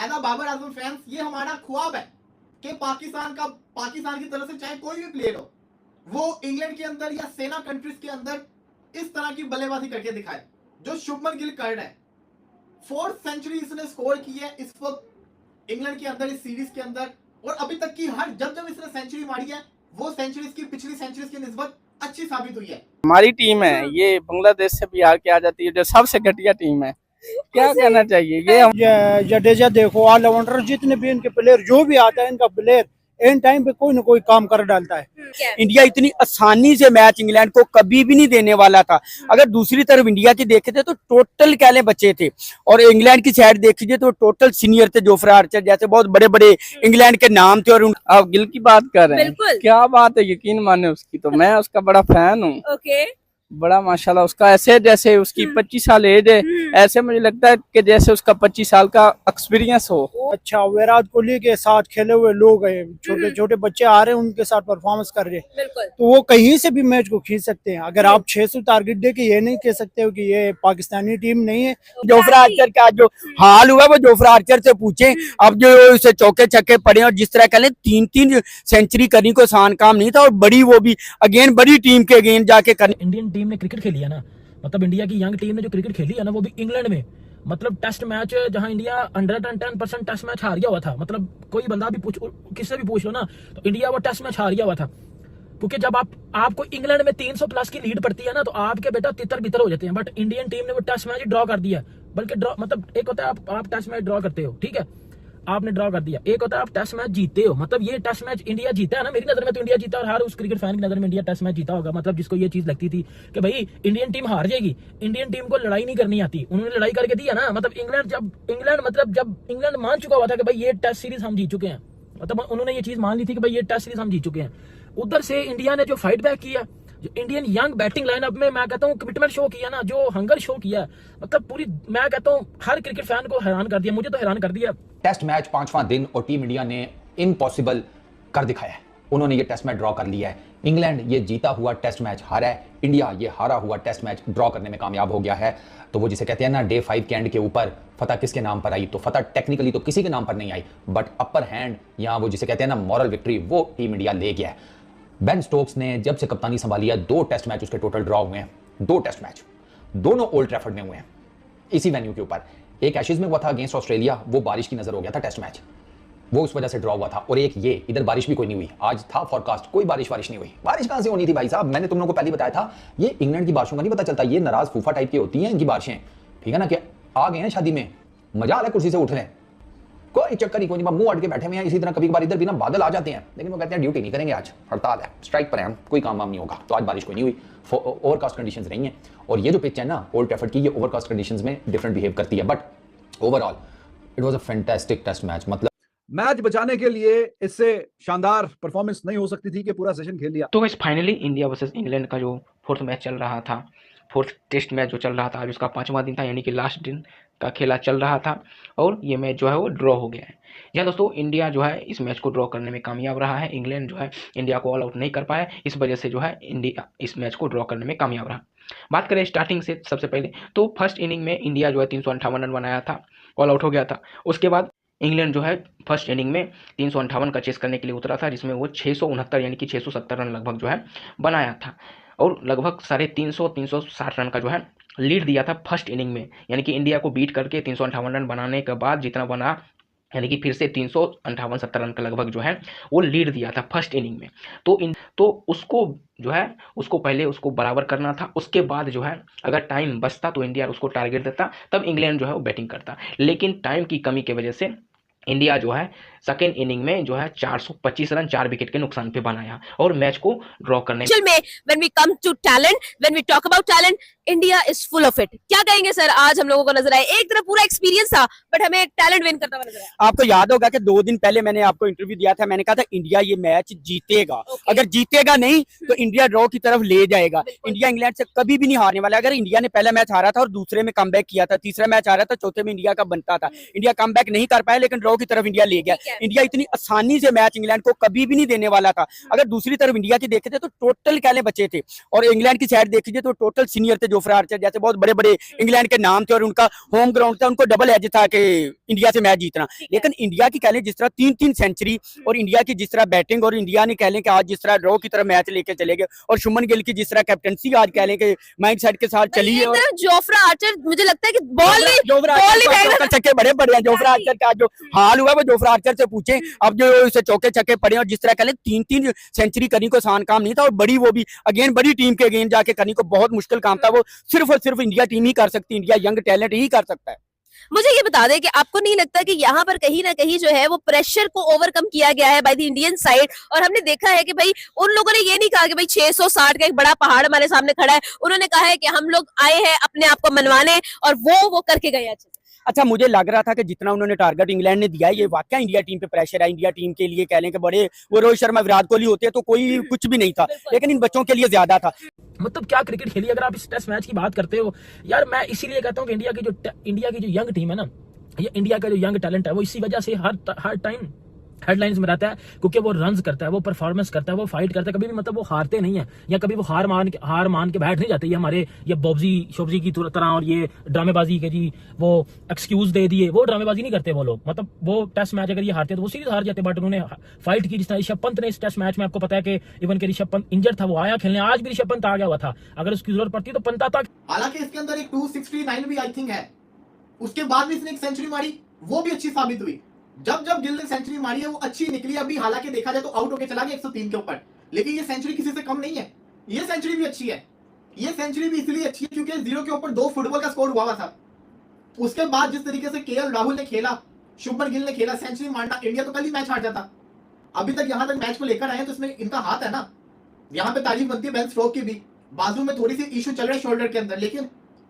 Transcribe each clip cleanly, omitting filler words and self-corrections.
As a Babar Azam fans ये हमारा ख्वाब है कि पाकिस्तान की तरफ से चाहे कोई भी प्लेयर हो वो इंग्लैंड के अंदर या सेना कंट्रीज के अंदर इस तरह की बल्लेबाजी करके दिखाए जो शुभमन गिल कर रहा है। 4th सेंचुरी इसने स्कोर की है इस वक्त इंग्लैंड के अंदर इस सीरीज के अंदर, और अभी तक की हर जब इसने सेंचुरी मारी है वो सेंचुरीज की पिछली सेंचुरीज की निस्बत अच्छी साबित हुई है। हमारी टीम है ये बांग्लादेश से बिहार के आ जाती है जो सबसे घटिया टीम है, क्या कहना चाहिए। ये जडेजा देखो, ऑलराउंडर जितने भी इनके प्लेयर जो भी आता है इनका प्लेयर एंड टाइम पे कोई ना कोई काम कर डालता है। इंडिया इतनी आसानी से मैच इंग्लैंड को कभी भी नहीं देने वाला था। अगर दूसरी तरफ इंडिया की देखे थे तो टोटल कैले बच्चे थे, और इंग्लैंड की साइड देखिए तो टोटल सीनियर थे। जोफ्रा आर्चर जैसे बहुत बड़े बड़े इंग्लैंड के नाम थे। और आप गिल की बात कर रहे हैं, क्या बात है, यकीन माने उसकी तो मैं उसका बड़ा फैन हूँ। बड़ा माशाल्लाह उसका, ऐसे जैसे उसकी 25 साल एज है ऐसे मुझे लगता है कि जैसे उसका 25 साल का एक्सपीरियंस हो। अच्छा, विराट कोहली के साथ खेले हुए लोग हैं, छोटे छोटे बच्चे आ रहे हैं उनके साथ परफॉर्मेंस कर रहे हैं, तो वो कहीं से भी मैच को खींच सकते हैं। अगर आप 600 टारगेट दे के ये नहीं कह सकते हो कि ये पाकिस्तानी टीम नहीं है। जोफ्रा आर्चर का जो हाल हुआ वो जोफ्रा आर्चर से पूछे। अब जो उसे चौके छक्के पड़े और जिस तरह कह लें 3-3 सेंचुरी करनी को आसान काम नहीं था, और बड़ी वो भी अगेन बड़ी टीम के अगेन जाके करनी। इंडियन टीम ने क्रिकेट खेली है ना, मतलब इंडिया की यंग टीम ने जो क्रिकेट खेली है ना वो भी इंग्लैंड में, मतलब टेस्ट मैच जहां इंडिया 110% टेस्ट मैच हार गया हुआ था। मतलब कोई बंदा भी पूछ, किससे भी पूछ लो ना, तो इंडिया वो टेस्ट मैच हार गया हुआ था। क्योंकि जब आपको इंग्लैंड में 300 प्लस की लीड पड़ती है ना तो आपके बेटा तितर बितर हो जाते हैं। बट इंडियन टीम ने वो टेस्ट मैच ड्रॉ कर दिया। बल्कि ड्रॉ मतलब एक होता है आप टेस्ट मैच ड्रॉ करते हो, ठीक है, आपने ड्रॉ कर दिया। एक होता है आप टेस्ट मैच जीते हो, मतलब ये टेस्ट मैच इंडिया जीता है ना, मेरी नजर में तो इंडिया जीता, और हर उस क्रिकेट फैन की नजर में इंडिया टेस्ट मैच जीता होगा। मतलब जिसको ये चीज लगती थी कि भाई इंडियन टीम हार जाएगी, इंडियन टीम को लड़ाई नहीं करनी आती, उन्होंने लड़ाई करके दी है ना। मतलब जब इंग्लैंड मान चुका हुआ था कि भाई ये टेस्ट सीरीज हम जीत चुके हैं, मतलब उन्होंने ये चीज मान ली थी कि भाई ये टेस्ट सीरीज हम जीत चुके हैं। उधर से इंडिया ने जो फाइट बैक किया, जो इंडियन यंग बैटिंग लाइनअप में मैं कहता हूँ कमिटमेंट शो किया ना, जो हंगर शो किया, मतलब पूरी मैं कहता हूँ हर क्रिकेट फैन को हैरान कर दिया, मुझे तो हैरान कर दिया। टेस्ट मैच 5वां दिन और टीम इंडिया ने इम्पॉसिबल कर दिखाया है। उन्होंने ये टेस्ट मैच ड्रॉ कर लिया है। इंग्लैंड ये जीता हुआ टेस्ट मैच हारा है, इंडिया ये हारा हुआ टेस्ट मैच ड्रॉ करने में कामयाब हो गया है। तो वो जिसे कहते हैं ना डे 5 के एंड के ऊपर फतह किसके नाम पर आई, तो फतह टेक्निकली तो किसी के नाम पर नहीं आई, बट अपर हैंड या वो जिसे कहते हैं ना मॉरल विक्ट्री वो टीम इंडिया ले गया है। बेन स्टोक्स ने जब से कप्तानी संभाली है 2 टेस्ट मैच उसके टोटल ड्रॉ हुए हैं, 2 टेस्ट मैच, दोनों ओल्ड ट्रैफर्ड में हुए हैं इसी वेन्यू के ऊपर। एक एशेज में हुआ था अगेंस्ट ऑस्ट्रेलिया, वो बारिश की नजर हो गया था टेस्ट मैच, वो उस वजह से ड्रॉ हुआ था। और एक ये इधर बारिश भी कोई नहीं हुई, आज था फॉरकास्ट, कोई बारिश नहीं हुई। बारिश कहां से होनी थी भाई साहब, मैंने तुम लोगों को पहले बताया था ये इंग्लैंड की बारिशों का नहीं पता चलता, ये नाराज फूफा टाइप की होती हैं इनकी बारिशें, ठीक है ना, कि आ गए हैं शादी में, मजा आ रहा है कुर्सी से उठ रहे हैं, कोई चक्कर ही कोई नहीं, मुंह अट के बैठे हुए हैं। इसी तरह कभी कभार इधर भी ना बादल आ जाते हैं, लेकिन वो कहते हैं ड्यूटी नहीं करेंगे, आज हड़ताल है, स्ट्राइक पर है हम, कोई काम वाम नहीं होगा। तो आज बारिश कोई नहीं हुई, ओवरकास्ट कंडीशंस रही हैं। और ये जो पिच है ना ओल्ड ट्रैफर्ड की, ये ओवरकास्ट कंडीशंस में डिफरेंट बिहेव करती है, but overall it was a fantastic test match. मतलब मैच बचाने के लिए इससे शानदार परफॉर्मेंस नहीं हो सकती थी कि पूरा सेशन खेल लिया। तो guys finally India versus England का जो 4th मैच चल रहा था, 4th टेस्ट मैच जो चल रहा था, आज उसका 5वां दिन था, यानी कि लास्ट दिन का खेला चल रहा था, और ये मैच जो है वो ड्रॉ हो गया है। जी दोस्तों, इंडिया जो है इस मैच को ड्रॉ करने में कामयाब रहा है। इंग्लैंड जो है इंडिया को ऑल आउट नहीं कर पाया, इस वजह से जो है इंडिया इस मैच को ड्रॉ करने में कामयाब रहा। बात करें स्टार्टिंग से, सबसे पहले तो फर्स्ट इनिंग में इंडिया जो है 358 रन बनाया था, ऑल आउट हो गया था। उसके बाद इंग्लैंड जो है फर्स्ट इनिंग में 358 का चेस करने के लिए उतरा था, जिसमें वो 669 यानी कि 670 रन लगभग जो है बनाया था, और लगभग 350 रन का जो है लीड दिया था फर्स्ट इनिंग में। यानी कि इंडिया को बीट करके 358 रन बनाने के बाद जितना बना, यानी कि फिर से 358-70 रन का लगभग जो है वो लीड दिया था फर्स्ट इनिंग में। तो उसको जो है उसको पहले उसको बराबर करना था। उसके बाद जो है अगर टाइम बचता तो इंडिया उसको टारगेट देता, तब इंग्लैंड जो है वो बैटिंग करता। लेकिन टाइम की कमी की वजह से इंडिया जो है सेकेंड इनिंग में जो है 425 रन 4 विकेट के नुकसान पे बनाया और मैच को ड्रॉ करने में। when we come to talent, when we talk about talent, India is full of it। क्या कहेंगे सर, आज हम लोगों को नजर आया एक तरफ पूरा एक्सपीरियंस था, बट हमें टैलेंट विन करता हुआ नजर आया। आपको याद होगा कि 2 दिन पहले मैंने आपको इंटरव्यू दिया था, मैंने कहा था इंडिया ये मैच जीतेगा। अगर जीतेगा नहीं तो इंडिया ड्रॉ की तरफ ले जाएगा। इंडिया इंग्लैंड से कभी भी नहीं हारने वाला। अगर इंडिया ने पहला मैच हारा था और दूसरे में कमबैक किया था, तीसरा मैच हारा था, चौथे में इंडिया का बनता था। इंडिया कमबैक नहीं कर पाया, लेकिन ड्रॉ ड्रॉ की तरफ इंडिया ले गया। इंडिया इतनी आसानी से मैच इंग्लैंड को कभी भी नहीं देने वाला था। अगर दूसरी तरफ इंडिया की देखे थे तो टोटल कहले बचे थे, और इंग्लैंड की साइड देखिए तो टोटल सीनियर थे। जोफ्रा आर्चर जैसे बहुत बड़े बड़े इंग्लैंड के नाम थे और उनका होम ग्राउंड था, उनको डबल एज था कि इंडिया से मैच जीतना। लेकिन इंडिया की कह लें जिस तरह 3-3 सेंचुरी और इंडिया की जिस तरह बैटिंग, और इंडिया ने कह लें कि आज जिस तरह ड्रॉ की तरह मैच लेके चले गए, और शुभमन गिल की जिस तरह कैप्टनसी आज कह लें कि माइंड सेट के साथ चली है। और जोफ्रा आर्चर मुझे लगता है कि बॉल चौके छक्के बड़े बड़े हैं। जोफ्रा आर्चर का जो हाल हुआ वो जोफ्रा आर्चर से पूछे। अब जो उसे चौके छक्के पड़े और जिस तरह कह लें 3-3 सेंचुरी करनी को आसान काम नहीं था, और बड़ी वो भी अगेन बड़ी टीम के अगेन जाके करनी को बहुत मुश्किल काम था। वो सिर्फ और सिर्फ इंडिया टीम ही कर सकती, इंडिया यंग टैलेंट ही कर सकता है। मुझे ये बता दें कि आपको नहीं लगता कि यहाँ पर कहीं ना कहीं जो है वो प्रेशर को ओवरकम किया गया है बाय द इंडियन साइड, और हमने देखा है कि भाई उन लोगों ने ये नहीं कहा कि भाई 660 का एक बड़ा पहाड़ हमारे सामने खड़ा है, उन्होंने कहा है कि हम लोग आए हैं अपने आप को मनवाने, और वो करके गए अच्छे से। अच्छा, मुझे लग रहा था कि जितना उन्होंने टारगेट इंग्लैंड ने दिया है, ये वाकई इंडिया टीम पे प्रेशर है। इंडिया टीम के लिए कह लें कि बड़े वो रोहित शर्मा विराट कोहली होते हैं तो कोई कुछ भी नहीं था, लेकिन इन बच्चों के लिए ज्यादा था। मतलब क्या क्रिकेट खेली अगर आप इस टेस्ट मैच की बात करते हो यार। मैं इसीलिए कहता हूँ कि इंडिया की जो यंग टीम है ना, ये इंडिया का जो यंग टैलेंट है वो इसी वजह से हर टाइम हेडलाइंस में रहता है, क्योंकि वो रन्स करता है, वो परफॉर्मेंस करता है, वो फाइट करता है। कभी भी मतलब वो हारते नहीं है, या कभी वो हार मान के बैठ नहीं जाते। ये हमारे ये बॉब्जी शोब्जी की तरह और ये ड्रामेबाजी के जी वो एक्सक्यूज दे दिए, वो ड्रामेबाजी नहीं करते वो लोग। मतलब वो टेस्ट मैच अगर ये हारते तो वो सीरीज हार जाते, बट उन्होंने फाइट की। जिस तरह ऋषभ पंत ने इस टेस्ट मैच में, आपको पता है कि इवन के ऋषभ पंत इंजर्ड था, वो आया खेलने, आज भी ऋषभ पंत आ गया हुआ था, अगर उसकी जरूरत पड़ती तो पंत आता। हालांकि इसके अंदर एक 269 भी आई थिंक है, उसके बाद भी इसने एक सेंचुरी मारी, वो भी अच्छी साबित हुई। जब गिल ने सेंचुरी मारी है वो अच्छी निकली। अभी हालांकि देखा जाए तो आउट होके चला गया 103 के ऊपर, लेकिन ये सेंचुरी किसी से कम नहीं है। ये सेंचुरी भी अच्छी है। ये सेंचुरी भी इसलिए अच्छी है क्योंकि 0 के ऊपर 2 फुटबॉल का स्कोर हुआ था। उसके बाद जिस तरीके से केएल राहुल ने खेला, शुभमन गिल ने खेला, सेंचुरी मारना, इंडिया तो कल ही मैच हार जाता। अभी तक यहां तक मैच को लेकर आए तो इसमें इनका हाथ है ना। यहाँ पे तारीफ बनती है बेन स्टोक्स की भी। बाजू में थोड़ी सी इशू चल रहा है शोल्डर के अंदर, लेकिन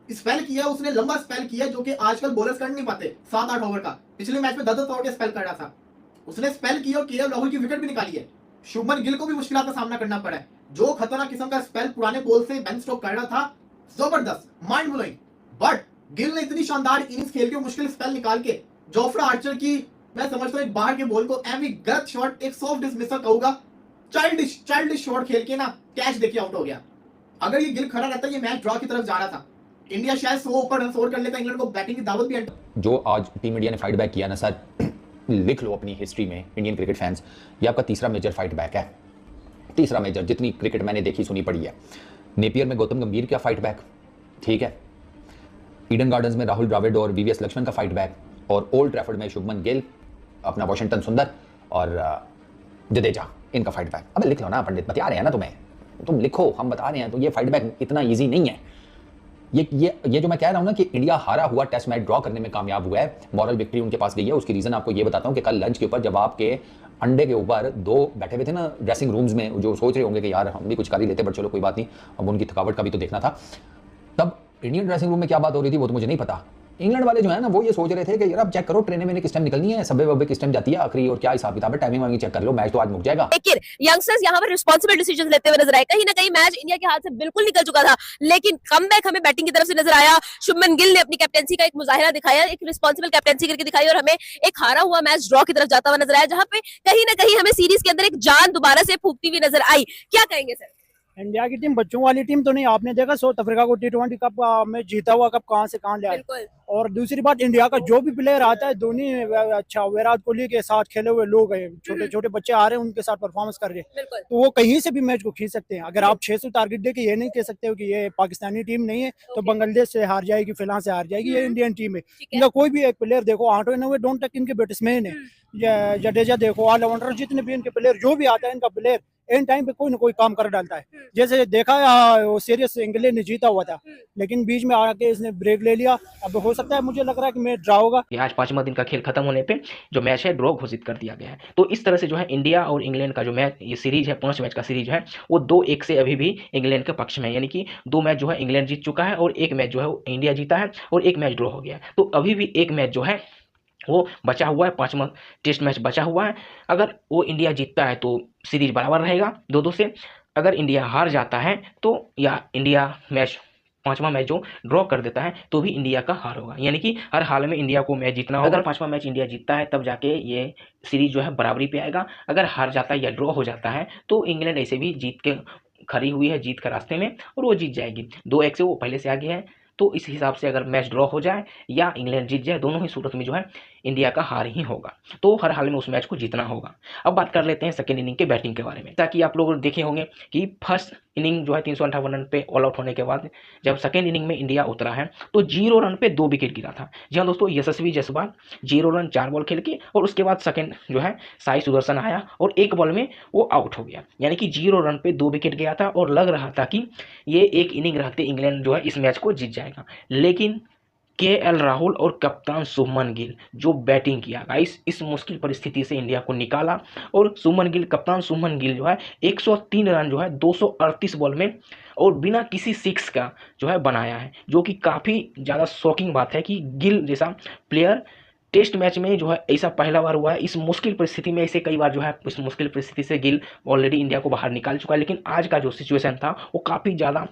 स्पेल किया उसने, लंबा स्पेल किया, जो कि आजकल बॉलर्स कर नहीं पाते। 7-8 ओवर का, पिछले मैच में 10-10 ओवर का स्पेल कर रहा था उसने। स्पेल किया और केएल राहुल की विकेट भी निकाली है। शुभमन गिल को भी मुश्किल का सामना करना पड़ा है। जो खतरनाक किस्म का स्पेल पुराने बॉल से बेन स्टोक्स कर रहा था, जबरदस्त, माइंड ब्लोइंग। बट गिल ने इतनी शानदार इनिंग्स खेल के मुश्किल स्पेल निकाल के जोफ्रा आर्चर की, मैं समझता हूं एक बाहर के बॉल को एवी गलत शॉट, एक सॉफ्ट डिसमिसल कहूंगा, चाइल्डिश शॉट खेल के ना कैच देके आउट हो गया। अगर ये गिल खड़ा रहता, ये मैच ड्रॉ की तरफ जा रहा था, इंडिया शायद 100 ऊपर रन स्कोर कर लेता, इंग्लैंड को बैटिंग की दावत भी। जो आज टीम इंडिया ने फाइट बैक किया ना सर, लिख लो अपनी हिस्ट्री में इंडियन क्रिकेट फैंस, ये आपका तीसरा मेजर फाइट बैक है। तीसरा मेजर, जितनी क्रिकेट मैंने देखी सुनी पड़ी है। नेपियर में गौतम गंभीर का फाइट बैक, ठीक है। ईडन गार्डन्स में राहुल द्रविड़ और वीवीएस लक्ष्मण का फाइट बैक, और ओल्ड ट्रैफर्ड में शुभमन गिल, अपना वॉशिंगटन सुंदर और जडेजा, इनका फाइट बैक। अब लिख लो ना पंडित, बता रहे हैं ना तुम्हें, तुम लिखो, हम बता रहे हैं। तो ये फाइट बैक इतना ईजी नहीं है। ये जो मैं कह रहा हूं ना कि इंडिया हारा हुआ टेस्ट मैच ड्रॉ करने में कामयाब हुआ है, मॉरल विक्ट्री उनके पास गई है। उसकी रीजन आपको ये बताता हूं कि कल लंच के ऊपर जब आपके अंडे के ऊपर 2 बैठे हुए थे ना ड्रेसिंग रूम्स में, जो सोच रहे होंगे कि यार हम भी कुछ कर ही लेते, बट चलो कोई बात नहीं, अब उनकी थकावट का भी तो देखना था। तब इंडियन ड्रेसिंग रूम में क्या बात हो रही थी वो तो मुझे नहीं पता। इंग्लैंड वाले जो है ना वो ये सोच रहे थे कि यार अब चेक करो ट्रेनें में किस टाइम निकलनी है, सबवे वब्बे किस टाइम जाती है आखिरी, और क्या हिसाब किताब है, टाइमिंग वाइमिंग चेक कर लो, मैच तो आज मुक जाएगा। लेकिन यंगस्टर्स यहाँ पर रिस्पॉन्सिबल डिसीजन लेते हुए नजर आए। कहीं ना कहीं मैच इंडिया के हाथ से बिल्कुल निकल चुका था, लेकिन कमबैक हमें बैटिंग की तरफ से नजर आया। शुभमन गिल ने अपनी कैप्टेंसी का एक मुजाहिरा दिखाया, एक रिस्पॉन्सिबल कैप्टेंसी करके दिखाई, और हमें एक हारा हुआ मैच ड्रॉ की तरफ जाता हुआ नजर आया, जहां पे कहीं ना कहीं हमें सीरीज के अंदर एक जान दोबारा से फूकती हुई नजर आई। क्या कहेंगे सर? इंडिया की टीम बच्चों वाली टीम तो नहीं। आपने देखा साउथ अफ्रीका को T20 कप में जीता हुआ कप कहां से कहां ले आया। और दूसरी बात, इंडिया का जो भी प्लेयर आता है, धोनी अच्छा, विराट कोहली के साथ खेले हुए लोग हैं, छोटे छोटे बच्चे आ रहे हैं, उनके साथ परफॉर्मेंस कर रहे हैं, तो वो कहीं से भी मैच को खींच सकते हैं। अगर आप 600 टारगेट दे के ये नहीं कह सकते हो कि ये पाकिस्तानी टीम नहीं है, तो बांग्लादेश से हार जाएगी, फिलहाल से हार जाएगी, ये इंडियन टीम है। इनका कोई भी एक प्लेयर देखो, 8 डोंट टक इनके बैट्समैन है, जडेजा देखो, ऑलराउंडर, जितने भी इनके प्लेयर, जो भी आता है इनका प्लेयर एन टाइम पे कोई ना कोई काम कर डालता है। जैसे देखा वो सीरीज इंग्लैंड ने जीता हुआ था, लेकिन बीच में आके इसने ब्रेक ले लिया। अब हो सकता है, मुझे लग रहा है कि मैच ड्रॉ होगा। आज 5वां दिन का खेल खत्म होने पे जो मैच है ड्रॉ घोषित कर दिया गया है। तो इस तरह से जो है इंडिया और इंग्लैंड का जो मैच, ये सीरीज है 5 मैच का सीरीज है, वो 2-1 से अभी भी इंग्लैंड के पक्ष में है। यानी कि 2 मैच जो है इंग्लैंड जीत चुका है और 1 मैच जो है इंडिया जीता है और 1 मैच ड्रॉ हो गया है। तो अभी भी 1 मैच जो है वो बचा हुआ है, 5वां टेस्ट मैच बचा हुआ है। अगर वो इंडिया जीतता है तो सीरीज बराबर रहेगा 2-2 से। अगर इंडिया हार जाता है तो या इंडिया मैच पांचवा मैच जो ड्रॉ कर देता है तो भी इंडिया का हार होगा, यानी कि हर हाल में इंडिया को मैच जीतना होगा। अगर पांचवा मैच इंडिया जीतता है तब जाके ये सीरीज जो है बराबरी पे आएगा। अगर हार जाता है या ड्रॉ हो जाता है तो इंग्लैंड ऐसे भी जीत के खड़ी हुई है, जीत के रास्ते में, और वो जीत जाएगी। 2-1 से वो पहले से आगे है। तो इस हिसाब से अगर मैच ड्रॉ हो जाए या इंग्लैंड जीत जाए, दोनों ही सूरत में जो है इंडिया का हार ही होगा। तो हर हाल में उस मैच को जीतना होगा। अब बात कर लेते हैं सेकेंड इनिंग के बैटिंग के बारे में। ताकि आप लोग देखे होंगे कि फर्स्ट इनिंग जो है 358 रन पे ऑल आउट होने के बाद जब सेकेंड इनिंग में इंडिया उतरा है तो 0 रन पे 2 विकेट गिरा था। जी हाँ दोस्तों, यशस्वी जायसवाल 0 रन 4 बॉल खेल के, और उसके बाद सेकेंड जो है साई सुदर्शन आया और 1 बॉल में वो आउट हो गया, यानी कि 0 रन पे 2 विकेट गया था और लग रहा था कि ये एक इनिंग रहते इंग्लैंड जो है इस मैच को जीत जाएगा। लेकिन केएल राहुल और कप्तान शुभमन गिल जो बैटिंग किया गाइस, इस मुश्किल परिस्थिति से इंडिया को निकाला। और कप्तान शुभमन गिल जो है 103 रन जो है 238 बॉल में और बिना किसी सिक्स का जो है बनाया है, जो कि काफ़ी ज़्यादा शॉकिंग बात है कि गिल जैसा प्लेयर टेस्ट मैच में जो है ऐसा पहला बार हुआ है। इस मुश्किल परिस्थिति में ऐसे कई बार जो है इस मुश्किल परिस्थिति से गिल ऑलरेडी इंडिया को बाहर निकाल चुका है, लेकिन आज का जो सिचुएशन था वो काफ़ी ज़्यादा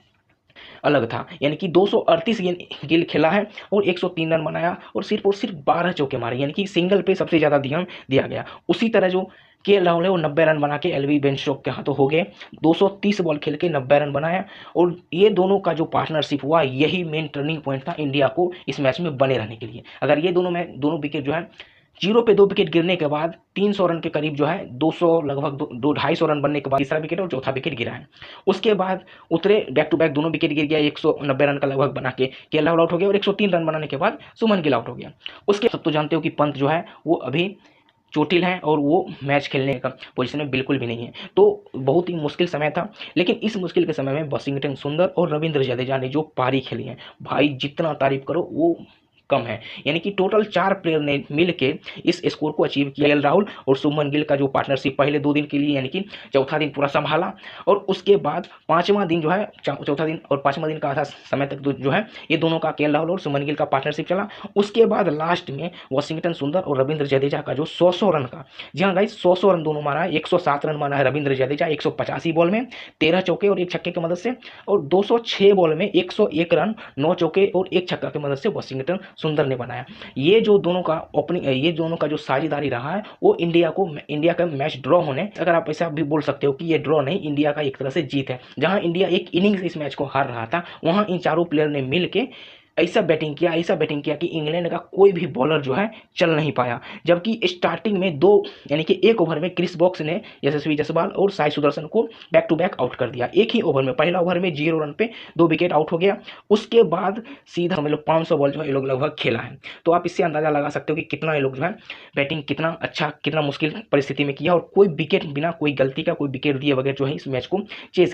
अलग था। यानी कि 238 गिल खेला है और 103 रन बनाया और सिर्फ 12 चौके मारे, यानी कि सिंगल पे सबसे ज़्यादा ध्यान दिया गया। उसी तरह जो केएल राहुल है वो 90 रन बना के एलवी बेंचस्टोक के हाथों हो गए, 230 बॉल खेल के 90 रन बनाया। और ये दोनों का जो पार्टनरशिप हुआ यही मेन टर्निंग पॉइंट था इंडिया को इस मैच में बने रहने के लिए। अगर ये दोनों विकेट जो है 0 पे 2 विकेट गिरने के बाद 300 रन के करीब जो है 200 लगभग 250 रन बनने के बाद तीसरा विकेट और चौथा विकेट गिरा है। उसके बाद उतरे बैक टू बैक दोनों विकेट गिर गया, 190 रन का लगभग बना के केएल राहुल आउट हो गया और 103 रन बनाने के बाद शुभमन गिल आउट हो गया। उसके सब तो जानते हो कि पंत जो है वो अभी चोटिल हैं और वो मैच खेलने का पोजीशन में बिल्कुल भी नहीं है। तो बहुत ही मुश्किल समय था, लेकिन इस मुश्किल के समय में वॉशिंगटन सुंदर और रविंद्र जडेजा ने जो पारी खेली है भाई, जितना तारीफ करो वो कम है। यानी कि टोटल 4 प्लेयर ने मिलके इस स्कोर को अचीव किया। केएल राहुल और शुभमन गिल का जो पार्टनरशिप पहले 2 दिन के लिए, यानी कि चौथा दिन पूरा संभाला और उसके बाद पांचवा दिन जो है चौथा दिन और पांचवा दिन का आधा समय तक जो है ये दोनों का केएल राहुल और शुभमन गिल का पार्टनरशिप चला। उसके बाद लास्ट में वॉशिंगटन सुंदर और रविंद्र जडेजा का जो 100 रन का, जी हाँ गाइस 100 रन दोनों मारा है। 107 रन मारा है रविंद्र जडेजा 185 बॉल में 13 चौके और 1 छक्के की मदद से, और 206 बॉल में 101 रन 9 चौके और 1 छक्का की मदद से वॉशिंगटन सुंदर ने बनाया। ये जो दोनों का ओपनिंग, ये दोनों का जो साझेदारी रहा है वो इंडिया का मैच ड्रॉ होने, अगर आप ऐसा भी बोल सकते हो कि ये ड्रॉ नहीं, इंडिया का एक तरह से जीत है। जहां इंडिया एक इनिंग्स इस मैच को हार रहा था, वहां इन चारों प्लेयर ने मिल के ऐसा बैटिंग किया कि इंग्लैंड का कोई भी बॉलर जो है चल नहीं पाया। जबकि स्टार्टिंग में 2 यानी कि 1 ओवर में क्रिस वोक्स ने यशस्वी जायसवाल और साई सुदर्शन को बैक टू बैक आउट कर दिया। एक ही ओवर में, पहला ओवर में 0 रन पे 2 विकेट आउट हो गया। उसके बाद सीधा हम लोग 500 बॉल जो है ये लोग लगभग खेला है। तो आप इससे अंदाजा लगा सकते हो कि कितना ये लोग जो है बैटिंग कितना अच्छा, कितना मुश्किल परिस्थिति में किया और कोई विकेट बिना कोई गलती का, कोई विकेट दिए बगैर जो है इस मैच को चेज किया।